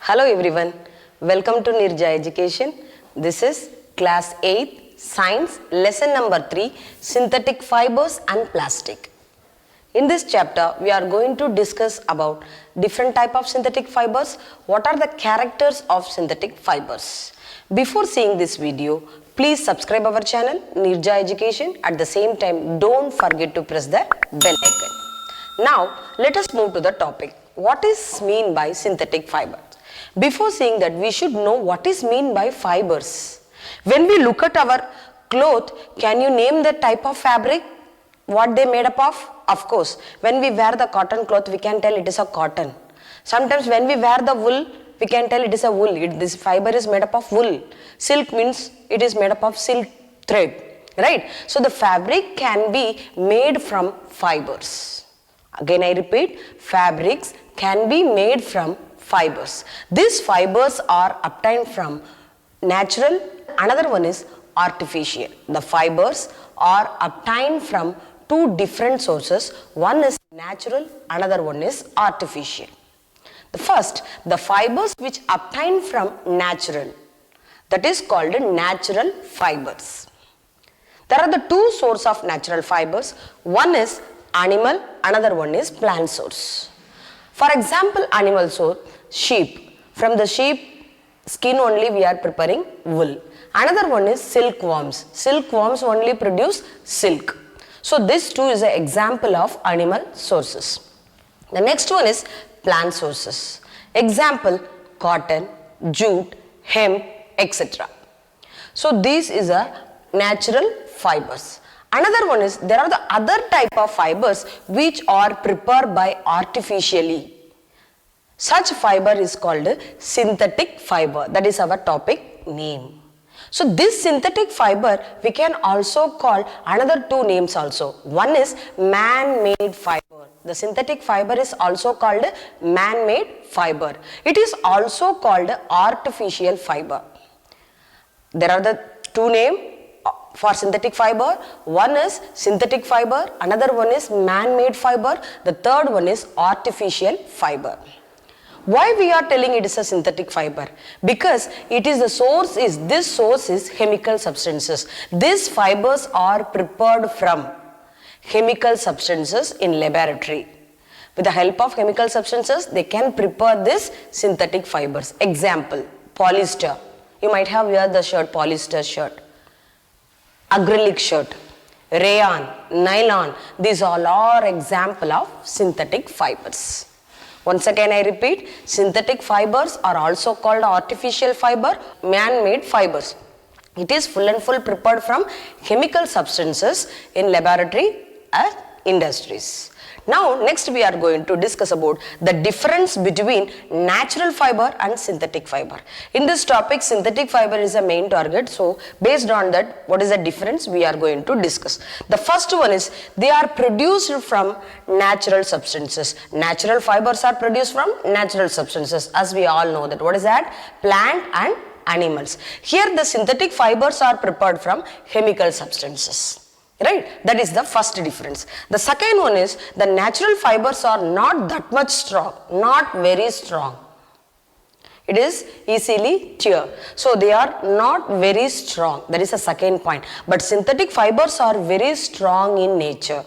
Hello everyone, welcome to Nirja Education. This is class 8 science lesson number 3 synthetic fibers and plastic. In this chapter we are going to discuss about different type of synthetic fibers, what are the characters of synthetic fibers. Before seeing this video, please subscribe our channel Nirja Education. At the same time, don't forget to press the bell icon. Now let us move to the topic. What is mean by synthetic fiber? Before seeing that, we should know what is mean by fibers. When we look at our cloth, can you name the type of fabric? What they made up of? Of course, when we wear the cotton cloth, we can tell it is a cotton. Sometimes when we wear the wool, we can tell it is a wool. This fiber is made up of wool. Silk means it is made up of silk thread, right? So the fabric can be made from fibers. Again I repeat, fabrics can be made from fibers. These fibers are obtained from natural, another one is artificial. The fibers are obtained from two different sources. One is natural, another one is artificial. The first, the fibers which obtained from natural, that is called natural fibers. There are the two sources of natural fibers. One is animal, another one is plant source. For example, animal source, sheep. From the sheep skin only we are preparing wool. Another one is silkworms. Silkworms only produce silk. So this too is an example of animal sources. The next one is plant sources. Example, cotton, jute, hemp, etc. So this is a natural fibers. Another one is, there are the other type of fibers which are prepared by artificially. Such fiber is called synthetic fiber. That is our topic name. So this synthetic fiber we can also call another two names also. One is man-made fiber. The synthetic fiber is also called man-made fiber. It is also called artificial fiber. There are the two names for synthetic fiber. One is synthetic fiber, another one is man-made fiber, the third one is artificial fiber. Why we are telling it is a synthetic fiber? Because it is the source is, this source is chemical substances. These fibers are prepared from chemical substances in laboratory. With the help of chemical substances, they can prepare this synthetic fibers. Example, polyester. You might have here the shirt, polyester shirt. Acrylic shirt, rayon, nylon, these all are example of synthetic fibers. Once again I repeat, synthetic fibers are also called artificial fiber, man-made fibers. It is full and full prepared from chemical substances in laboratory and industries. Now next we are going to discuss about the difference between natural fiber and synthetic fiber. In this topic, synthetic fiber is a main target. So based on that, what is the difference we are going to discuss. The first one is, they are produced from natural substances. Natural fibers are produced from natural substances, as we all know that. What is that? Plant and animals. Here the synthetic fibers are prepared from chemical substances. Right, that is the first difference. The second one is, the natural fibers are not that much strong, not very strong. It is easily tear. So they are not very strong. That is the second point. But synthetic fibers are very strong in nature.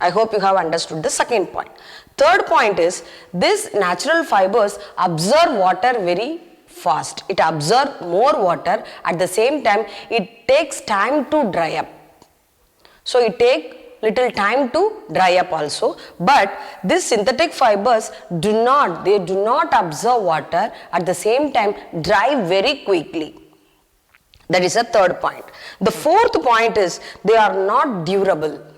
I hope you have understood the second point. Third point is, these natural fibers absorb water very fast. It absorbs more water. At the same time, it takes time to dry up. So it takes little time to dry up also, but these synthetic fibers do not absorb water, at the same time dry very quickly. That is a third point. The fourth point is, they are not durable,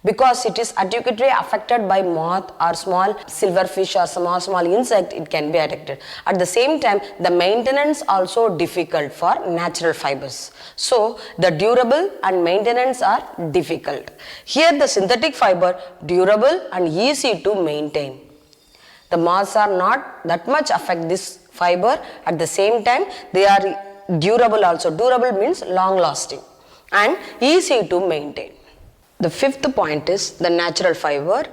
because it is acutely affected by moth or small silverfish or small insect, it can be affected. At the same time, the maintenance also difficult for natural fibers. So the durable and maintenance are difficult. Here the synthetic fiber durable and easy to maintain. The moths are not that much affect this fiber. At the same time, they are durable also. Durable means long lasting and easy to maintain. The fifth point is, the natural fiber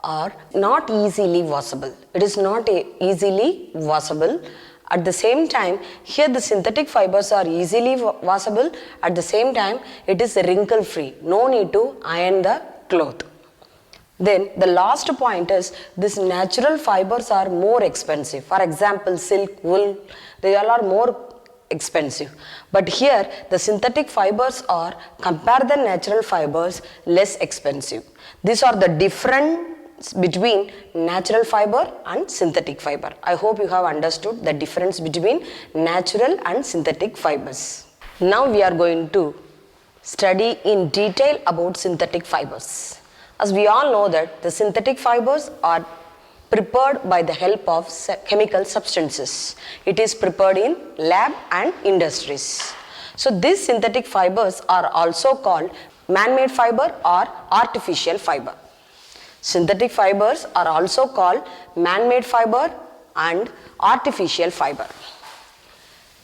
are not easily washable. It is not easily washable. At the same time, here the synthetic fibers are easily washable. At the same time, it is wrinkle free. No need to iron the cloth. Then the last point is these natural fibers are more expensive. For example, silk, wool, they all are more expensive. But here the synthetic fibers are, compare the natural fibers, less expensive. These are the difference between natural fiber and synthetic fiber. I hope you have understood the difference between natural and synthetic fibers. Now we are going to study in detail about synthetic fibers. As we all know that the synthetic fibers are prepared by the help of chemical substances. It is prepared in lab and industries. So these synthetic fibers are also called man-made fiber or artificial fiber. Synthetic fibers are also called man-made fiber and artificial fiber.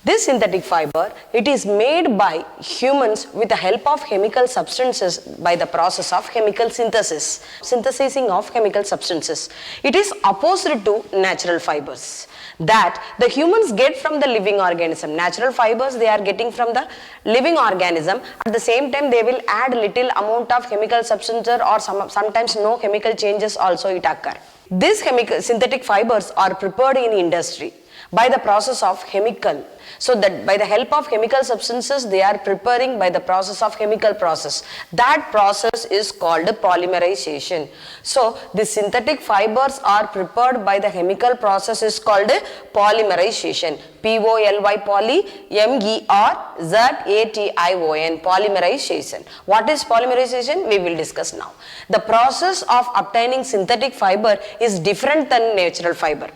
This synthetic fiber, it is made by humans with the help of chemical substances by the process of chemical synthesizing of chemical substances. It is opposite to natural fibers that the humans get from the living organism. Natural fibers they are getting from the living organism. At the same time, they will add little amount of chemical substance or sometimes no chemical changes also it occur. These synthetic fibers are prepared in industry by the process of chemical. So that by the help of chemical substances they are preparing by the process of chemical process. That process is called polymerization. So the synthetic fibers are prepared by the chemical process is called polymerization. P-O-L-Y poly, M-E-R-Z-A-T-I-O-N, polymerization. What is polymerization? We will discuss now. The process of obtaining synthetic fiber is different than natural fiber.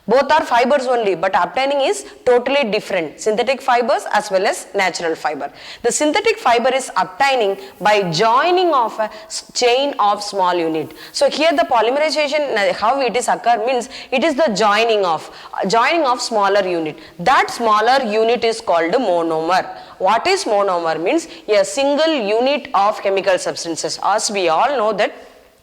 Both are fibers only, but obtaining is totally different. Synthetic fibers as well as natural fiber. The synthetic fiber is obtaining by joining of a chain of small unit. So here the polymerization, how it is occur means it is the joining of smaller unit. That smaller unit is called monomer. What is monomer? Means a single unit of chemical substances. As we all know that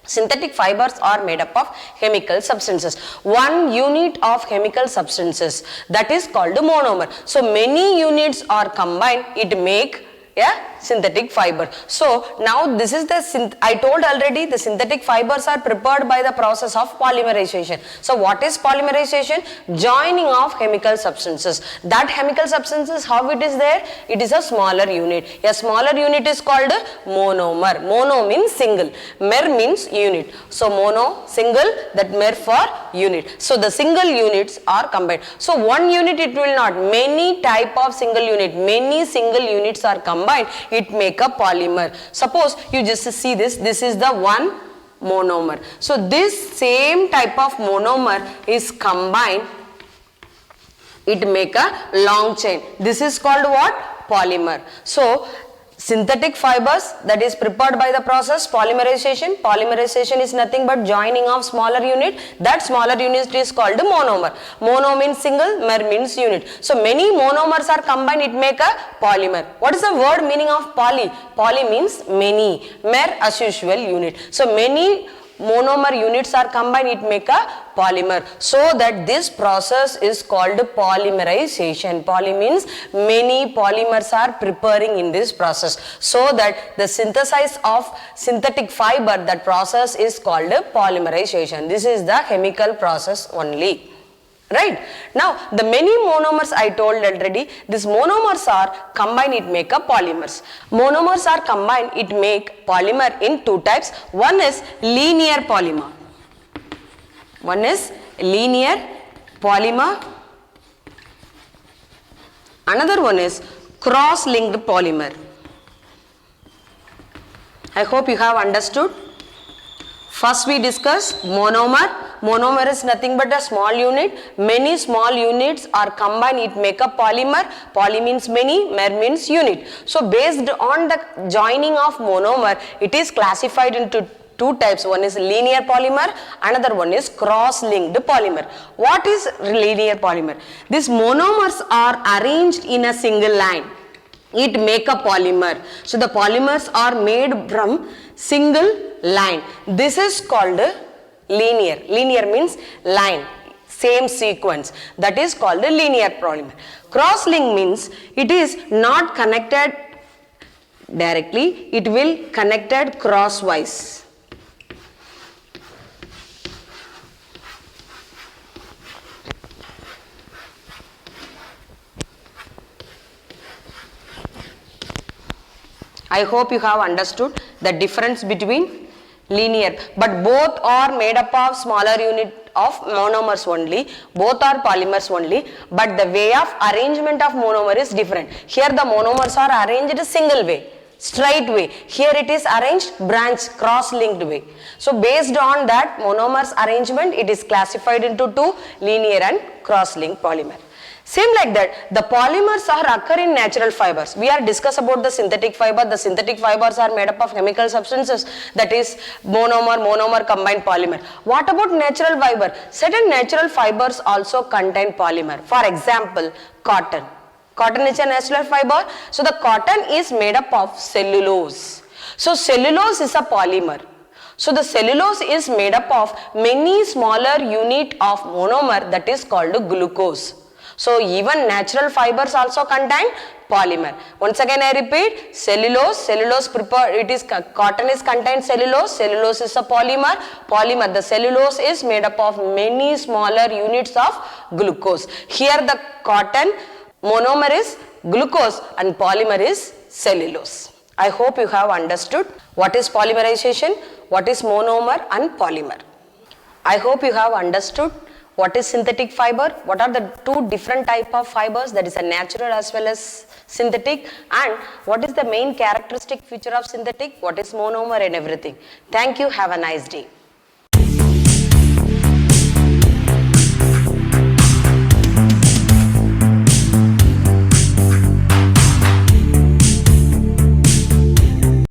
synthetic fibers are made up of chemical substances. One unit of chemical substances, that is called monomer. So many units are combined, it make a synthetic fiber. So now this is the I told already the synthetic fibers are prepared by the process of polymerization. So what is polymerization? Joining of chemical substances. That chemical substances, how it is there? It is a smaller unit. A smaller unit is called monomer. Mono means single, mer means unit. So mono single, that mer for unit. So the single units are combined. So one unit it will not, many type of single unit, many single units are combined, it make a polymer. Suppose you just see this is the one monomer. So this same type of monomer is combined, it make a long chain. This is called what? Polymer. So synthetic fibers, that is prepared by the process polymerization. Polymerization is nothing but joining of smaller unit. That smaller unit is called monomer. Mono means single, mer means unit. So many monomers are combined, it make a polymer. What is the word meaning of poly? Poly means many, mer as usual unit. So many monomer units are combined, it make a polymer. So that this process is called polymerization. Poly means many polymers are preparing in this process. So that the synthesis of synthetic fiber, that process is called polymerization. This is the chemical process only. Right. Now the many monomers I told already, these monomers are combined, it make a polymers. Monomers are combined, it make polymer in two types. One is linear polymer. One is linear polymer. Another one is cross-linked polymer. I hope you have understood. First we discuss monomer. Monomer is nothing but a small unit. Many small units are combined, it make a polymer. Poly means many, mer means unit. So based on the joining of monomer, it is classified into two types. One is linear polymer, another one is cross-linked polymer. What is linear polymer? These monomers are arranged in a single line. It make a polymer. So the polymers are made from single line. This is called Linear. Linear means line, same sequence. That is called a linear polymer. Cross-link means it is not connected directly, it will connected crosswise. I hope you have understood the difference between linear, but both are made up of smaller unit of monomers only, both are polymers only, but the way of arrangement of monomer is different. Here the monomers are arranged single way, straight way. Here it is arranged branch, cross-linked way. So based on that monomers arrangement, it is classified into two, linear and cross-linked polymer. Same like that, the polymers are occur in natural fibers. We are discuss about the synthetic fiber. The synthetic fibers are made up of chemical substances, that is monomer combined polymer. What about natural fiber? Certain natural fibers also contain polymer. For example, cotton. Cotton is a natural fiber. So the cotton is made up of cellulose. So cellulose is a polymer. So the cellulose is made up of many smaller unit of monomer, that is called glucose. So even natural fibers also contain polymer. Once again I repeat, cellulose it is cotton is contained cellulose, cellulose is a polymer, the cellulose is made up of many smaller units of glucose. Here the cotton monomer is glucose and polymer is cellulose. I hope you have understood what is polymerization, what is monomer and polymer. I hope you have understood what is synthetic fiber, what are the two different type of fibers, that is a natural as well as synthetic, and what is the main characteristic feature of synthetic, what is monomer and everything. Thank you, have a nice day.